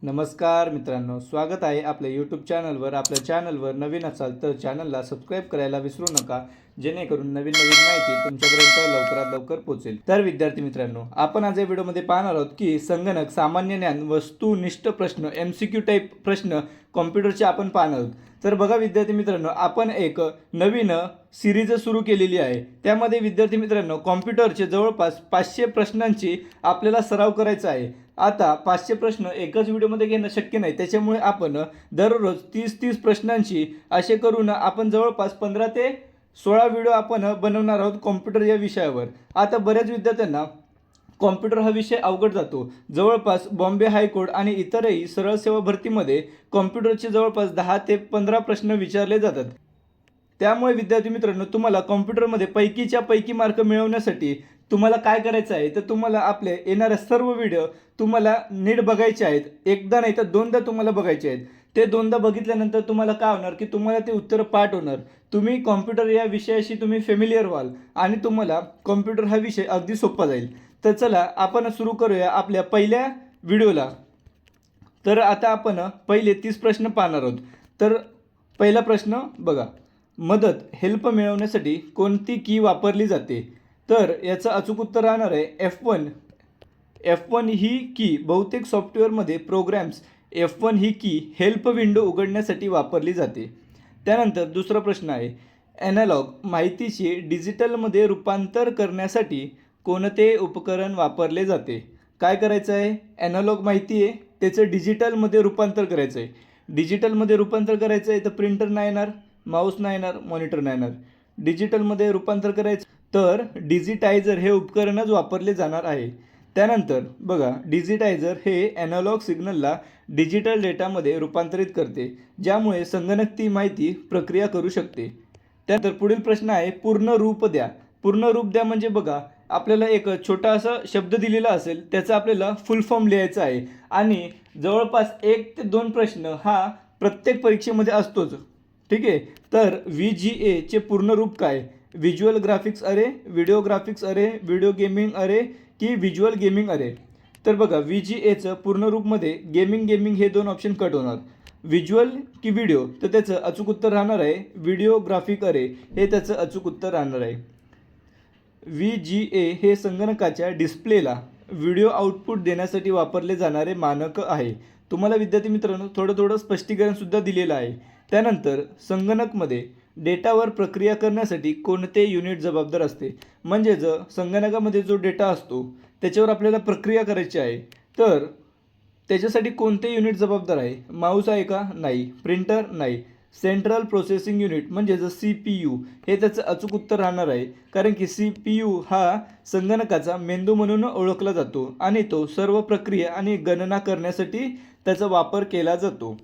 नमस्कार मित्रांनो, स्वागत आहे आपल्या यूट्यूब चॅनलवर. आपल्या चॅनलवर नवीन असाल तर चॅनलला सबस्क्राईब करायला विसरू नका, जेणेकरून नवीन नवीन माहिती तुमच्यापर्यंत लवकरात लवकर पोहोचेल. तर विद्यार्थी मित्रांनो, आपण आज या व्हिडिओमध्ये पाहणार आहोत की संगणक, सामान्य ज्ञान, वस्तुनिष्ठ प्रश्न, MCQ टाईप प्रश्न कॉम्प्युटरचे आपण पाहणार आहोत. तर बघा विद्यार्थी मित्रांनो, आपण एक नवीन सिरीज सुरू केलेली आहे. त्यामध्ये विद्यार्थी मित्रांनो, कॉम्प्युटरचे जवळपास 500 प्रश्नांची आपल्याला सराव करायचा आहे. आता 500 प्रश्न एकाच व्हिडिओमध्ये घेणं शक्य नाही, त्याच्यामुळे आपण दररोज 30 प्रश्नांची असे करून आपण जवळपास 15 ते 16 व्हिडिओ आपण बनवणार आहोत कॉम्प्युटर या विषयावर. आता बऱ्याच विद्यार्थ्यांना कॉम्प्युटर हा विषय अवघड जातो. जवळपास बॉम्बे हायकोर्ट आणि इतरही सरळ सेवा भरतीमध्ये कॉम्प्युटरचे जवळपास 10 ते 15 प्रश्न विचारले जातात. त्यामुळे विद्यार्थी मित्रांनो, तुम्हाला कॉम्प्युटरमध्ये पैकीच्या पैकी मार्क मिळवण्यासाठी तुम्हाला काय करायचं आहे, तर तुम्हाला आपले येणारे सर्व व्हिडिओ तुम्हाला नीट बघायचे आहेत. एकदा नाही तर दोनदा तुम्हाला बघायचे आहेत. ते दोनदा बघितल्यानंतर तुम्हाला काय होणार की तुम्हाला ते उत्तर पाठ होणार. तुम्ही कॉम्प्युटर या विषयाशी तुम्ही फेमिलियर व्हाल आणि तुम्हाला कॉम्प्युटर हा विषय अगदी सोपा जाईल. तर चला आपण सुरू करूया आपल्या पहिल्या व्हिडिओला. तर आता आपण पहिले 30 प्रश्न पाहणार आहोत. तर पहिला प्रश्न बघा, हेल्प मिळवण्यासाठी कोणती की वापरली जाते? तर याचं अचूक उत्तर राहणार आहे F1. F1 ही की बहुतेक सॉफ्टवेअरमध्ये प्रोग्रॅम्स F1 ही की हेल्प विंडो उघडण्यासाठी वापरली जाते. त्यानंतर दुसरा प्रश्न आहे, ॲनालॉग माहितीचे डिजिटलमध्ये रूपांतर करण्यासाठी कोणते उपकरण वापरले जाते? काय करायचं आहे, ॲनालॉग माहिती आहे त्याचं डिजिटलमध्ये रूपांतर करायचं आहे. डिजिटलमध्ये रूपांतर करायचं आहे तर प्रिंटर नाही येणार, माऊस नाही येणार, मॉनिटर नाही येणार. डिजिटलमध्ये रूपांतर करायचं तर डिजिटायझर हे उपकरणच वापरले जाणार आहे. त्यानंतर बघा, डिजिटायझर हे ॲनालॉग सिग्नलला डिजिटल डेटामध्ये रूपांतरित करते, ज्यामुळे संगणक ती माहिती प्रक्रिया करू शकते. त्यानंतर पुढील प्रश्न आहे, पूर्ण रूप द्या. पूर्ण रूप द्या म्हणजे बघा, आपल्याला एक छोटा असा शब्द दिलेला असेल, त्याचा आपल्याला फुल फॉर्म लिहायचा आहे आणि जवळपास 1 ते 2 प्रश्न हा प्रत्येक परीक्षेमध्ये असतोच. ठीक आहे. तर VGA चे पूर्ण रूप काय? व्हिज्युअल ग्राफिक्स अरे, व्हिडिओ ग्राफिक्स अरे, व्हिडिओ गेमिंग अरे की व्हिज्युअल गेमिंग अरे? तर बघा, VGAचं पूर्ण रूपमध्ये गेमिंग हे 2 ऑप्शन कट होणार. व्हिज्युअल की व्हिडिओ, तर त्याचं अचूक उत्तर राहणार आहे व्हिडिओ ग्राफिक अरे, हे त्याचं अचूक उत्तर राहणार आहे. VGA हे संगणकाच्या डिस्प्लेला व्हिडिओ आउटपुट देण्यासाठी वापरले जाणारे मानक आहे. तुम्हाला विद्यार्थी मित्रांनो थोडं स्पष्टीकरणसुद्धा दिलेलं आहे. त्यानंतर संगणकमध्ये डेटावर प्रक्रिया करण्यासाठी कोणते युनिट जबाबदार असते? म्हणजे जर संगणकामध्ये जो डेटा असतो त्याच्यावर आपल्याला प्रक्रिया करायची आहे, तर त्याच्यासाठी कोणते युनिट जबाबदार आहे? माऊस आहे का? नाही. प्रिंटर? नाही. सेंट्रल प्रोसेसिंग युनिट म्हणजे जर CPU हे त्याचं अचूक उत्तर राहणार आहे, कारण की CPU हा संगणकाचा मेंदू म्हणून ओळखला जातो आणि तो सर्व प्रक्रिया आणि गणना करण्यासाठी त्याचा वापर केला जातो.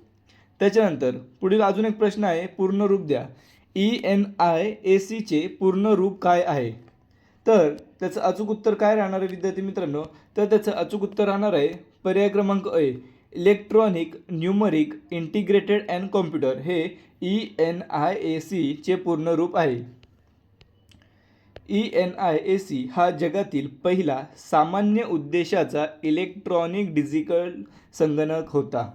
त्याच्यानंतर पुढील अजून एक प्रश्न आहे, पूर्ण रूप द्या. ENIACचे पूर्ण रूप काय आहे? तर त्याचं अचूक उत्तर काय राहणार आहे विद्यार्थी मित्रांनो? तर त्याचं अचूक उत्तर राहणार आहे पर्याय क्रमांक A, electronic numeric integrated and computer. हे ENIACचे पूर्ण रूप आहे. ENIAC हा जगातील पहिला सामान्य उद्देशाचा इलेक्ट्रॉनिक डिजिटल संगणक होता.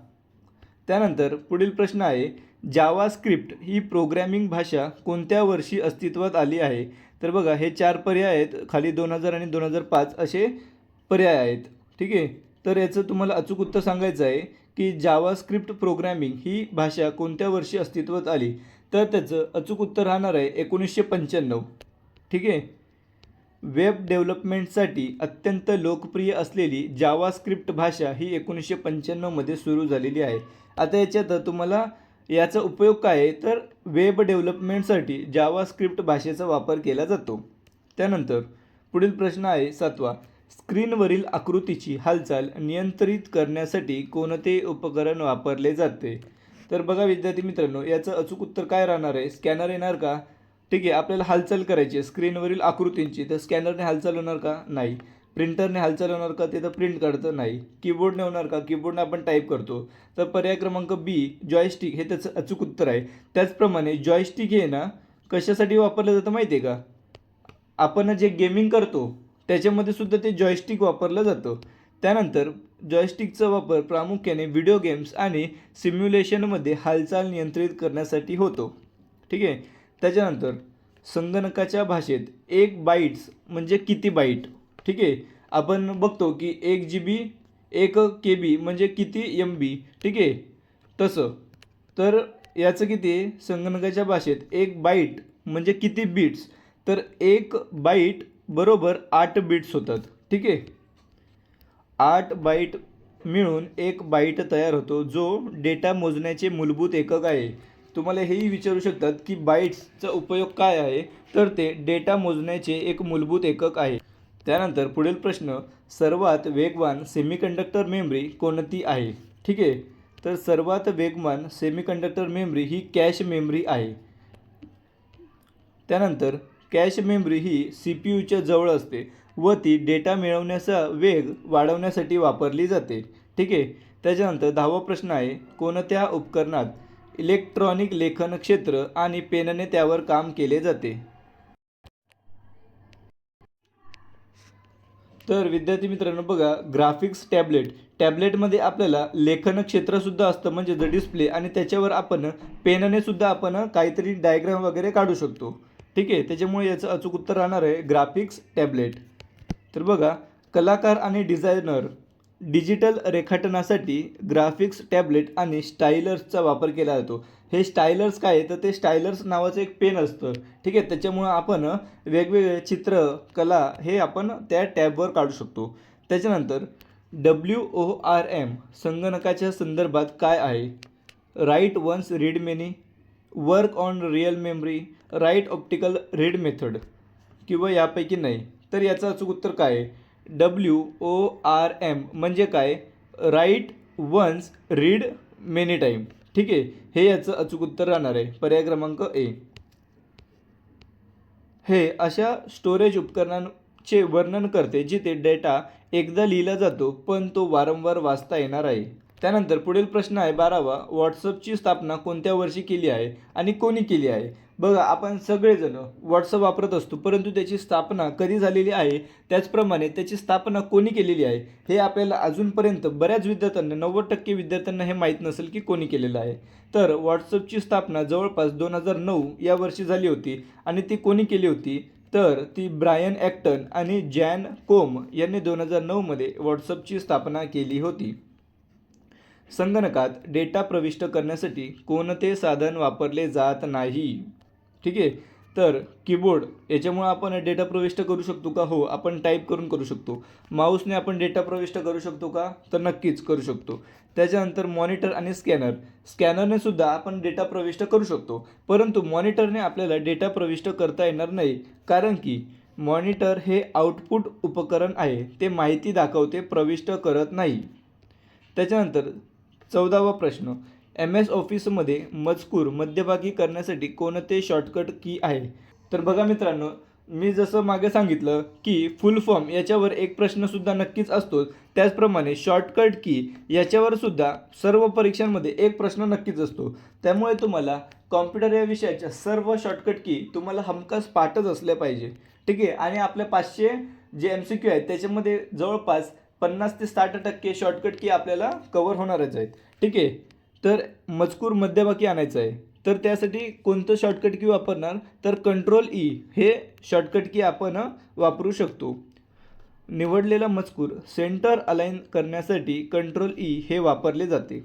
त्यानंतर पुढील प्रश्न आहे, जावास्क्रिप्ट ही प्रोग्रॅमिंग भाषा कोणत्या वर्षी अस्तित्वात आली आहे? तर बघा, हे 4 पर्याय आहेत, खाली 2000 आणि 2005 असे पर्याय आहेत. ठीक आहे. तर याचं तुम्हाला अचूक उत्तर सांगायचं आहे की जावास्क्रिप्ट प्रोग्रॅमिंग ही भाषा कोणत्या वर्षी अस्तित्वात आली? तर त्याचं अचूक उत्तर राहणार आहे 1995. ठीक आहे. वेब डेव्हलपमेंटसाठी अत्यंत लोकप्रिय असलेली जावास्क्रिप्ट भाषा ही 1995मध्ये सुरू झालेली आहे. आता याच्यात तुम्हाला याचा उपयोग काय आहे, तर वेब डेव्हलपमेंटसाठी जावास्क्रिप्ट भाषेचा वापर केला जातो. त्यानंतर पुढील प्रश्न आहे 7वा, स्क्रीनवरील आकृतीची हालचाल नियंत्रित करण्यासाठी कोणते उपकरण वापरले जाते? तर बघा विद्यार्थी मित्रांनो, याचं अचूक उत्तर काय राहणार आहे? स्कॅनर येणार का? ठीक आहे. आपल्याला हालचाल करायची आहे स्क्रीनवरील आकृतींची, तर स्कॅनरने हालचाल होणार का? नाही. प्रिंटरने हालचाल होणार का? ते तर प्रिंट काढतं. नाही. कीबोर्डने होणार का? कीबोर्डने आपण टाईप करतो. तर पर्याय क्रमांक B, जॉयस्टिक हे त्याचं अचूक उत्तर आहे. त्याचप्रमाणे जॉयस्टिक हे ना कशासाठी वापरलं जातं माहिती आहे का? आपण जे गेमिंग करतो त्याच्यामध्ये सुद्धा ते जॉयस्टिक वापरलं जातं. त्यानंतर जॉयस्टिकचा वापर प्रामुख्याने व्हिडिओ गेम्स आणि सिम्युलेशनमध्ये हालचाल नियंत्रित करण्यासाठी होतो. ठीक आहे. त्याच्यानंतर संगणकाच्या भाषेत 1 बाईट्स म्हणजे किती बाईट? ठीक आहे. आपण बघतो की 1 GB 1 KB म्हणजे किती MB. ठीक आहे. तसं तर याचं किती आहे? संगणकाच्या भाषेत 1 बाईट म्हणजे किती बिट्स? तर 1 बाईट बरोबर 8 बिट्स होतात. ठीक आहे. 8 बाईट मिळून 1 बाईट तयार होतो, जो डेटा मोजण्याचे मूलभूत एकक आहे. तुम्हाला हेही विचारू शकतात की बाईट्सचा उपयोग काय आहे? तर ते डेटा मोजण्याचे एक मूलभूत एकक आहे. त्यानंतर पुढील प्रश्न, सर्वात वेगवान सेमीकंडक्टर मेमरी कोणती आहे? ठीक आहे. तर सर्वात वेगवान सेमीकंडक्टर मेमरी ही कॅश मेमरी आहे. त्यानंतर कॅश मेमरी ही CPU जवळ असते व ती डेटा मिळवण्याचा वेग वाढवण्यासाठी वापरली जाते. ठीक आहे. त्याच्यानंतर 10वा प्रश्न आहे, कोणत्या उपकरणात इलेक्ट्रॉनिक लेखन क्षेत्र आणि पेनने त्यावर काम केले जाते? तर विद्यार्थी मित्रांनो बघा, ग्राफिक्स टॅबलेटमध्ये आपल्याला लेखन क्षेत्रसुद्धा असतं म्हणजे द डिस्प्ले, आणि त्याच्यावर आपण पेनने सुद्धा आपण काहीतरी डायग्राम वगैरे काढू शकतो. ठीक आहे. त्याच्यामुळे याचं अचूक उत्तर राहणार आहे ग्राफिक्स टॅबलेट. तर बघा, कलाकार आणि डिझायनर डिजिटल रेखाटनासाठी ग्राफिक्स टॅबलेट आणि स्टायलर्सचा वापर केला जातो. हे स्टायलर्स काय आहे? तर ते स्टायलर्स नावाचं एक पेन असतं. ठीक आहे. त्याच्यामुळं आपण वेगवेगळे चित्र, कला हे आपण त्या टॅबवर काढू शकतो. त्याच्यानंतर WORM संगणकाच्या संदर्भात काय आहे? Write once read many, work on real memory, write optical read method किंवा यापैकी नाही. तर याचं अचूक उत्तर काय आहे? WORM म्हणजे काय? Write once read many time. ठीक आहे. हे याचं अचूक उत्तर राहणार आहे पर्याय क्रमांक ए. हे अशा स्टोरेज उपकरणांचे वर्णन करते जिथे डेटा एकदा लिहिला जातो पण तो वारंवार वाचता येणार आहे. त्यानंतर पुढील प्रश्न आहे 12वा, व्हॉट्सअपची स्थापना कोणत्या वर्षी केली आहे आणि कोणी केली आहे? बघा, आपण सगळेजण व्हॉट्सअप वापरत असतो, परंतु त्याची स्थापना कधी झालेली आहे, त्याचप्रमाणे त्याची स्थापना कोणी केलेली आहे हे आपल्याला अजूनपर्यंत बऱ्याच विद्यार्थ्यांना 90% विद्यार्थ्यांना हे माहीत नसेल की कोणी केलेलं आहे. तर व्हॉट्सअपची स्थापना जवळपास 2009 या वर्षी झाली होती. आणि ती कोणी केली होती? तर ती ब्रायन ॲक्टन आणि जॅन कोम यांनी 2009मध्ये व्हॉट्सअपची स्थापना केली होती. संगणकात डेटा प्रविष्ट करण्यासाठी कोणते साधन वापरले जात नाही? ठीक आहे. तर कीबोर्ड, याच्यामुळे आपण डेटा प्रविष्ट करू शकतो का? हो, आपण टाईप करून करू शकतो. माऊसने आपण डेटा प्रविष्ट करू शकतो का? तर नक्कीच करू शकतो. त्याच्यानंतर मॉनिटर आणि स्कॅनरने सुद्धा आपण डेटा प्रविष्ट करू शकतो, परंतु मॉनिटरने आपल्याला डेटा प्रविष्ट करता येणार नाही, कारण की मॉनिटर हे आउटपुट उपकरण आहे, ते माहिती दाखवते, प्रविष्ट करत नाही. त्याच्यानंतर 14वा प्रश्न, MS ऑफिसमध्ये मजकूर मध्यभागी करण्यासाठी कोणते शॉर्टकट की आहे? तर बघा मित्रांनो, मी जसं मागे सांगितलं की फुल फॉर्म याच्यावर एक प्रश्नसुद्धा नक्कीच असतो, त्याचप्रमाणे शॉर्टकट की याच्यावर सुद्धा सर्व परीक्षांमध्ये एक प्रश्न नक्कीच असतो. त्यामुळे तुम्हाला कॉम्प्युटर या विषयाच्या सर्व शॉर्टकट की तुम्हाला हमखास पाठच असल्या पाहिजे. ठीक आहे. आणि आपल्या 500 जे MCQ आहेत त्याच्यामध्ये जवळपास 50 ते 60% शॉर्टकट की आपल्याला कवर होणारच आहेत. ठीक आहे. तर मजकूर मध्यभागी आणायचं आहे, तर त्यासाठी कोणतं शॉर्टकट की वापरणार? तर कंट्रोल-E हे शॉर्टकट की आपण वापरू शकतो. निवडलेला मजकूर सेंटर अलाइन करण्यासाठी कंट्रोल-E हे वापरले जाते.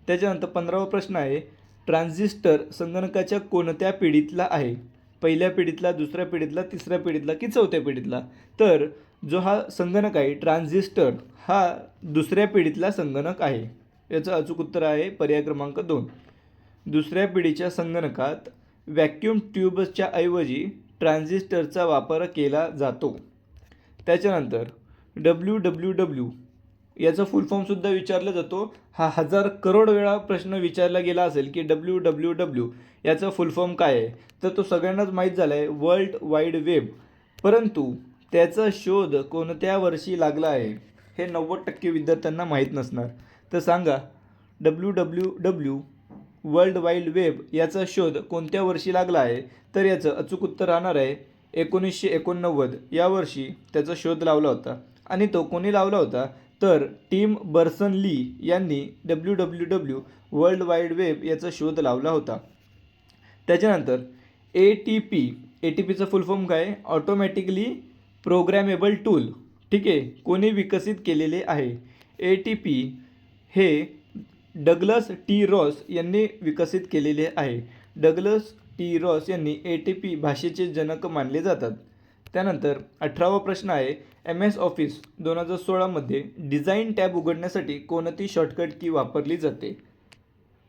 त्याच्यानंतर 15वा प्रश्न आहे, ट्रान्झिस्टर संगणकाच्या कोणत्या पिढीतला आहे? पहिल्या पिढीतला, दुसऱ्या पिढीतला, तिसऱ्या पिढीतला की चौथ्या पिढीतला? तर जो हा संगणक आहे ट्रान्झिस्टर, हा दुसऱ्या पिढीतला संगणक आहे. याचं अचूक उत्तर आहे पर्याय क्रमांक 2. दुसऱ्या पिढीच्या संगणकात व्हॅक्यूम ट्यूब्सच्या ऐवजी ट्रान्झिस्टरचा वापर केला जातो. त्याच्यानंतर WWW याचा फुल फॉर्मसुद्धा विचारला जातो. हा 1000 करोड वेळा प्रश्न विचारला गेला असेल की WWW याचा फुल फॉर्म काय आहे? तर तो सगळ्यांनाच माहीत झाला आहे, वर्ल्ड वाईड वेब. परंतु त्याचा शोध कोणत्या वर्षी लागला आहे हे 90% विद्यार्थ्यांना माहीत नसणार. तर सांगा, WWW वर्ल्ड वाईड वेब याचा शोध कोणत्या वर्षी लागला आहे? तर याचं अचूक उत्तर राहणार आहे 1989 या वर्षी त्याचा शोध लावला होता. आणि तो कोणी लावला होता? तर टिम बर्सन ली यांनी WWW वर्ल्ड वाईड वेब याचा शोध लावला होता. त्याच्यानंतर ATPचं फुल फॉर्म काय? Automatically programmable tool. ठीक आहे, कोणी विकसित केलेले आहे? ATP हे डगलस टी रॉस यांनी विकसित केलेले आहे. डगलस टी रॉस यांनी ATP भाषेचे जनक मानले जातात. त्यानंतर 18वा प्रश्न आहे, MS ऑफिस 2016मध्ये डिझाईन टॅब उघडण्यासाठी कोणती शॉर्टकट की वापरली जाते?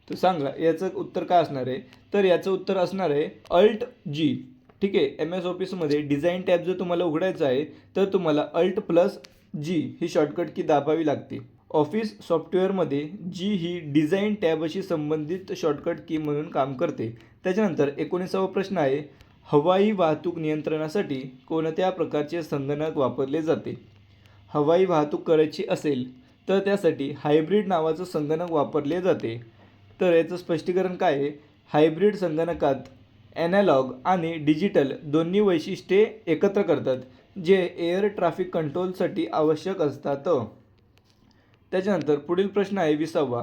तर सांगा याचं उत्तर काय असणार आहे? तर याचं उत्तर असणार आहे Alt-G. ठीक आहे, MS ऑफिसमध्ये डिझाईन टॅब जर तुम्हाला उघडायचं आहे तर तुम्हाला Alt+G ही शॉर्टकट की दाबावी लागते. ऑफिस सॉफ्टवेअरमध्ये G ही डिझाईन टॅबशी संबंधित शॉर्टकट की म्हणून काम करते. त्याच्यानंतर 19वा प्रश्न आहे, हवाई वाहतूक नियंत्रणासाठी कोणत्या प्रकारचे संगणक वापरले जाते? हवाई वाहतूक करायची असेल तर त्यासाठी हायब्रिड नावाचं संगणक वापरले जाते. तर याचं स्पष्टीकरण काय आहे? हायब्रिड संगणकात ॲनालॉग आणि डिजिटल दोन्ही वैशिष्ट्ये एकत्र करतात, जे एअर ट्रॅफिक कंट्रोलसाठी आवश्यक असतात. त्याच्यानंतर पुढील प्रश्न आहे 20वा,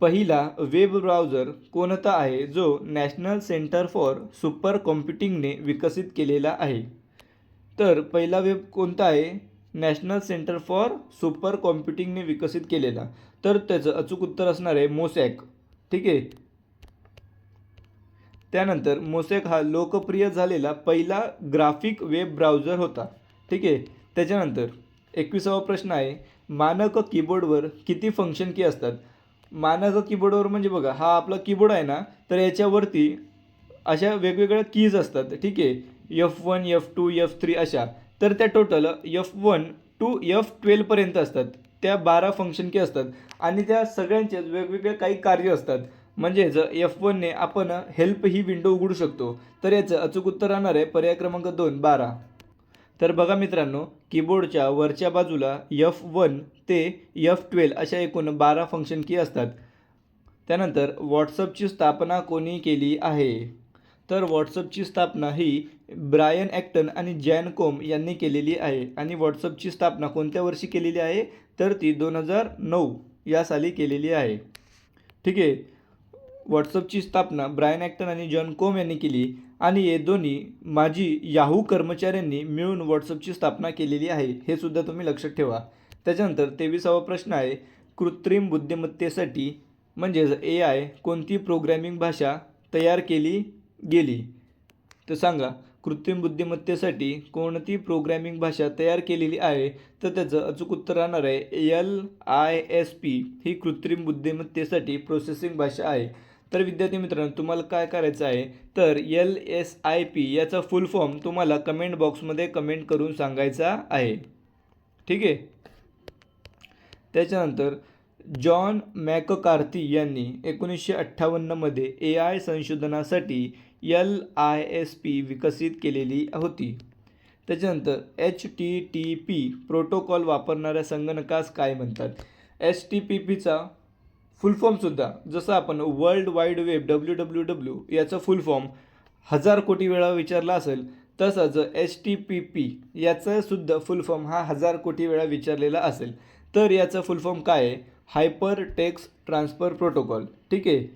पहिला वेब ब्राउझर कोणता आहे जो नॅशनल सेंटर फॉर सुपर कॉम्प्युटिंगने विकसित केलेला आहे? तर पहिला वेब कोणता आहे? नॅशनल सेंटर फॉर सुपर कॉम्प्युटिंगने विकसित केलेला. तर त्याचं अचूक उत्तर असणार आहे मोसॅक. ठीक आहे, त्यानंतर मोसॅक हा लोकप्रिय झालेला पहिला ग्राफिक वेब ब्राउझर होता. ठीक आहे, त्याच्यानंतर 21वा प्रश्न आहे, मानक कीबोर्डवर किती फंक्शन की असतात? मानक कीबोर्डवर म्हणजे बघा, हा आपला कीबोर्ड आहे ना, तर याच्यावरती अशा वेगवेगळ्या कीज असतात. ठीक आहे, F1 F2 F3 अशा. तर त्या टोटल F1 to F12 पर्यंत असतात. त्या 12 फंक्शन की असतात आणि त्या सगळ्यांचेच वेगवेगळे काही कार्य असतात. म्हणजेच F1ने आपण हेल्प ही विंडो उघडू शकतो. तर याचं अचूक उत्तर राहणार आहे पर्याय क्रमांक 2 12. तर बघा मित्रांनो, कीबोर्डच्या वरच्या बाजूला F1 ते F12 अशा एकूण 12 फंक्शन की असतात. त्यानंतर व्हॉट्सअपची स्थापना कोणी केली आहे? तर व्हॉट्सअपची स्थापना ही ब्रायन ॲक्टन आणि जॅन कोम यांनी केलेली आहे. आणि व्हॉट्सअपची स्थापना कोणत्या वर्षी केलेली आहे? तर ती 2009 या साली केलेली आहे. ठीक आहे, व्हॉट्सअपची स्थापना ब्रायन ॲक्टन आणि जॉन कोम यांनी केली आणि हे दोन्ही माजी याहू कर्मचाऱ्यांनी मिळून व्हॉट्सअपची स्थापना केलेली आहे, हे सुद्धा तुम्ही लक्षात ठेवा. त्याच्यानंतर 23वा प्रश्न आहे, कृत्रिम बुद्धिमत्तेसाठी म्हणजेच AI कोणती प्रोग्रॅमिंग भाषा तयार केली गेली? तर सांगा, कृत्रिम बुद्धिमत्तेसाठी कोणती प्रोग्रॅमिंग भाषा तयार केलेली आहे? तर त्याचं अचूक उत्तर राहणार आहे LISP ही कृत्रिम बुद्धिमत्तेसाठी प्रोसेसिंग भाषा आहे. तर विद्यार्थी मित्रांनो, तुम्हाला काय करायचं आहे? तर LSIP याचा फुल फॉर्म तुम्हाला कमेंट बॉक्समध्ये कमेंट करून सांगायचा आहे. ठीक आहे, त्याच्यानंतर जॉन मॅककार्थी यांनी 1958मध्ये AI संशोधनासाठी LISP विकसित केलेली होती. त्याच्यानंतर HTTP प्रोटोकॉल वापरणाऱ्या संगणकास काय म्हणतात? HTTPचा फुल फॉर्मसुद्धा जसं आपण वर्ल्ड वाईड वेब WWW याचा फुल फॉर्म 1000 कोटी वेळा विचारला असेल, तसंच HTTP याचा सुद्धा फुल फॉर्म हा 1000 कोटी वेळा विचारलेला असेल. तर याचा फुल फॉर्म काय आहे? Hyper text transfer protocol. ठीक आहे,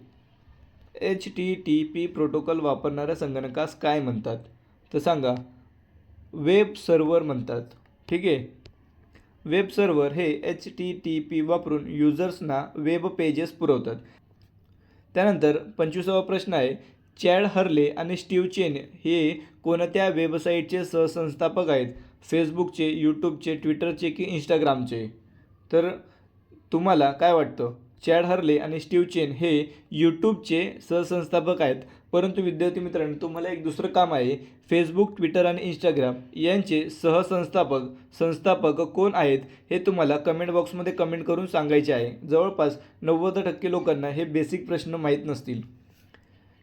HTTP प्रोटोकॉल वापरणाऱ्या संगणकास काय म्हणतात? तर सांगा, वेब सर्व्हर म्हणतात. ठीक आहे, वेब सर्व्हर हे HTTP वापरून युजर्सना वेब पेजेस पुरवतात. त्यानंतर 25वा प्रश्न आहे, चॅड हर्ले आणि स्टीव्ह चेन हे कोणत्या वेबसाईटचे सहसंस्थापक आहेत? फेसबुकचे, यूट्यूबचे, ट्विटरचे की इंस्टाग्रामचे? तर तुम्हाला काय वाटतं? चॅड हर्ले आणि स्टीव्ह चेन हे यूट्यूबचे सहसंस्थापक आहेत. परंतु विद्यार्थी मित्रांनो, तुम्हाला एक दुसरं काम आहे. फेसबुक, ट्विटर आणि इंस्टाग्राम यांचे संस्थापक कोण आहेत हे तुम्हाला कमेंट बॉक्समध्ये कमेंट करून सांगायचे आहे. जवळपास 90% लोकांना हे बेसिक प्रश्न माहीत नसतील.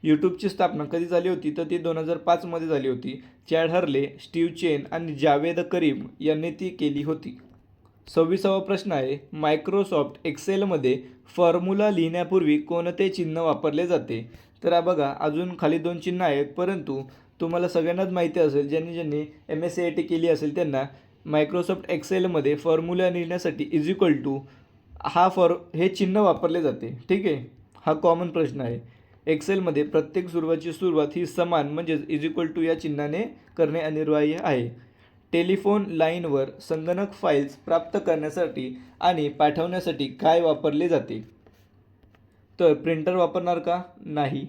यूट्यूबची स्थापना कधी झाली होती? तर ती 2005मध्ये झाली होती. चॅड हर्ले, स्टीव्ह चेन आणि जावेद करीम यांनी ती केली होती. 26वा प्रश्न आहे, मायक्रोसॉफ्ट एक्सेलमध्ये फॉर्म्युला लिहिण्यापूर्वी कोणते चिन्ह वापरले जाते? तर बघा, अजून खाली 2 चिन्ह आहेत, परंतु तुम्हाला सगळ्यांनाच माहिती असेल, ज्यांनी MSCIT केली असेल त्यांना, मायक्रोसॉफ्ट एक्सेलमध्ये फॉर्म्युला लिहिण्यासाठी इज इक्वल टू हे चिन्ह वापरले जाते. ठीक आहे, हा कॉमन प्रश्न आहे. एक्सेलमध्ये प्रत्येक सुरुवात ही समान म्हणजेच इज इक्वल टू या चिन्हाने करणे अनिवार्य आहे. टेलिफोन लाईनवर संगणक फाईल्स प्राप्त करण्यासाठी आणि पाठवण्यासाठी काय वापरले जाते? तर प्रिंटर वापरणार का? नाही.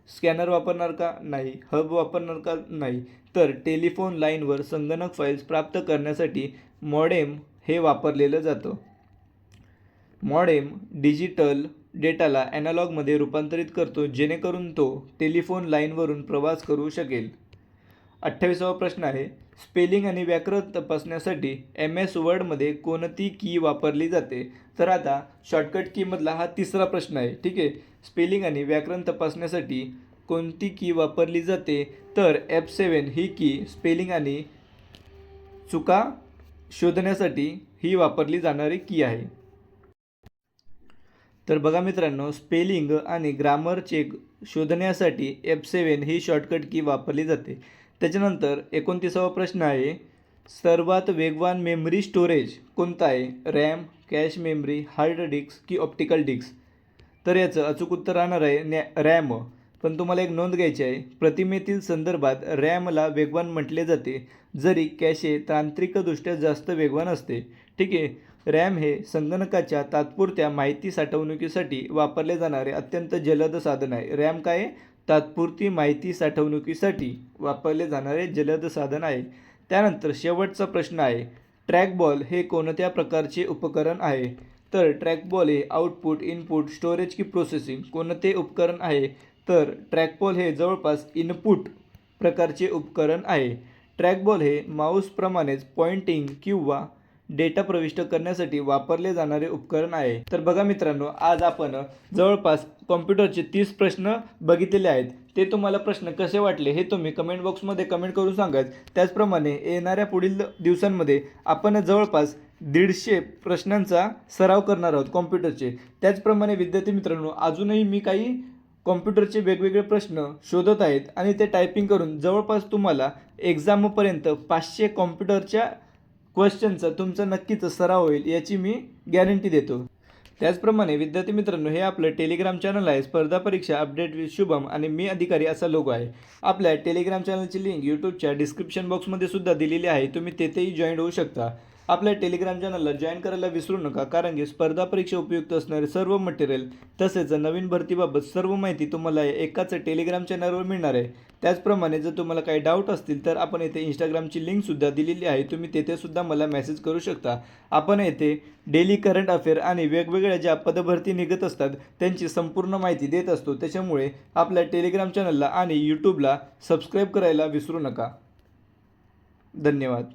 स्कॅनर वापरणार का? नाही. हब वापरणार का? नाही. तर टेलिफोन लाईनवर संगणक फाईल्स प्राप्त करण्यासाठी मॉडेम हे वापरलेलं जातं. मॉडेम डिजिटल डेटाला ॲनालॉगमध्ये रूपांतरित करतो जेणेकरून तो टेलिफोन लाईनवरून प्रवास करू शकेल. 28वा प्रश्न आहे, स्पेलिंग आणि व्याकरण तपासण्यासाठी MS वर्डमध्ये कोणती की वापरली जाते? तर आता शॉर्टकट कीमधला हा तिसरा प्रश्न आहे. ठीक आहे, स्पेलिंग आणि व्याकरण तपासण्यासाठी कोणती की वापरली जाते? तर F7 ही की स्पेलिंग आणि चुका शोधण्यासाठी ही वापरली जाणारी की आहे. तर बघा मित्रांनो, स्पेलिंग आणि ग्रामर चेक शोधण्यासाठी F7 ही शॉर्टकट की वापरली जाते. त्याच्यानंतर 29वा प्रश्न आहे, सर्वात वेगवान मेमरी स्टोरेज कोणता आहे? RAM, cache memory, hard disk की ऑप्टिकल डिस्क? तर याचं अचूक उत्तर राहणार आहे रॅम. पण तुम्हाला एक नोंद घ्यायची आहे, प्रतिमेतील संदर्भात रॅमला वेगवान म्हटले जाते, जरी कॅशे तांत्रिकदृष्ट्या जास्त वेगवान असते. ठीक आहे, रॅम हे संगणकाच्या तात्पुरत्या माहिती साठवणुकीसाठी वापरले जाणारे अत्यंत जलद साधन आहे. रॅम काय? तात्पुरती माहिती साठवणुकीसाठी वापरले जाणारे जलद साधन आहे. त्यानंतर शेवटचा प्रश्न आहे, ट्रॅकबॉल हे कोणत्या प्रकारचे उपकरण आहे? तर ट्रॅकबॉल हे आउटपुट, इनपुट, स्टोरेज की प्रोसेसिंग कोणते उपकरण आहे? तर ट्रॅकबॉल हे जवळपास इनपुट प्रकारचे उपकरण आहे. ट्रॅकबॉल हे माऊसप्रमाणेच पॉइंटिंग किंवा डेटा प्रविष्ट करण्यासाठी वापरले जाणारे उपकरण आहे. तर बघा मित्रांनो, आज आपण जवळपास कॉम्प्युटरचे 30 प्रश्न बघितलेले आहेत. ते तुम्हाला प्रश्न कसे वाटले हे तुम्ही कमेंट बॉक्समध्ये कमेंट करून सांगायचं. त्याचप्रमाणे येणाऱ्या पुढील दिवसांमध्ये आपण जवळपास 150 प्रश्नांचा सराव करणार आहोत कॉम्प्युटरचे. त्याचप्रमाणे विद्यार्थी मित्रांनो, अजूनही मी काही कॉम्प्युटरचे वेगवेगळे प्रश्न शोधत आहेत आणि ते टायपिंग करून जवळपास तुम्हाला एक्झामपर्यंत 500 कॉम्प्युटरच्या क्वेश्चनचा तुमचा नक्कीच सराव होईल याची मी गॅरंटी देतो. त्याचप्रमाणे विद्यार्थी मित्रांनो, हे आपलं टेलिग्राम चॅनल आहे, स्पर्धा परीक्षा अपडेट विथ शुभम आणि मी अधिकारी असा लोगो आहे. आपल्या टेलिग्राम चॅनलची लिंक यूट्यूबच्या डिस्क्रिप्शन बॉक्समध्ये सुद्धा दिलेली आहे, तुम्ही तेथेही जॉईन होऊ शकता. आपल्या टेलिग्राम चॅनलला जॉईन करायला विसरू नका, कारण की स्पर्धा परीक्षा उपयुक्त असणारे सर्व मटेरियल तसेच नवीन भरतीबाबत सर्व माहिती तुम्हाला एकाच टेलिग्राम चॅनलवर मिळणार आहे. त्याचप्रमाणे जर तुम्हाला काही डाऊट असतील तर आपण येथे इंस्टाग्रामची लिंकसुद्धा दिलेली आहे, तुम्ही तेथेसुद्धा मला मेसेज करू शकता. आपण येथे डेली करंट अफेअर आणि वेगवेगळ्या ज्या पदभरती निघत असतात त्यांची संपूर्ण माहिती देत असतो. त्याच्यामुळे आपल्या टेलिग्राम चॅनलला आणि यूट्यूबला सबस्क्राईब करायला विसरू नका. धन्यवाद.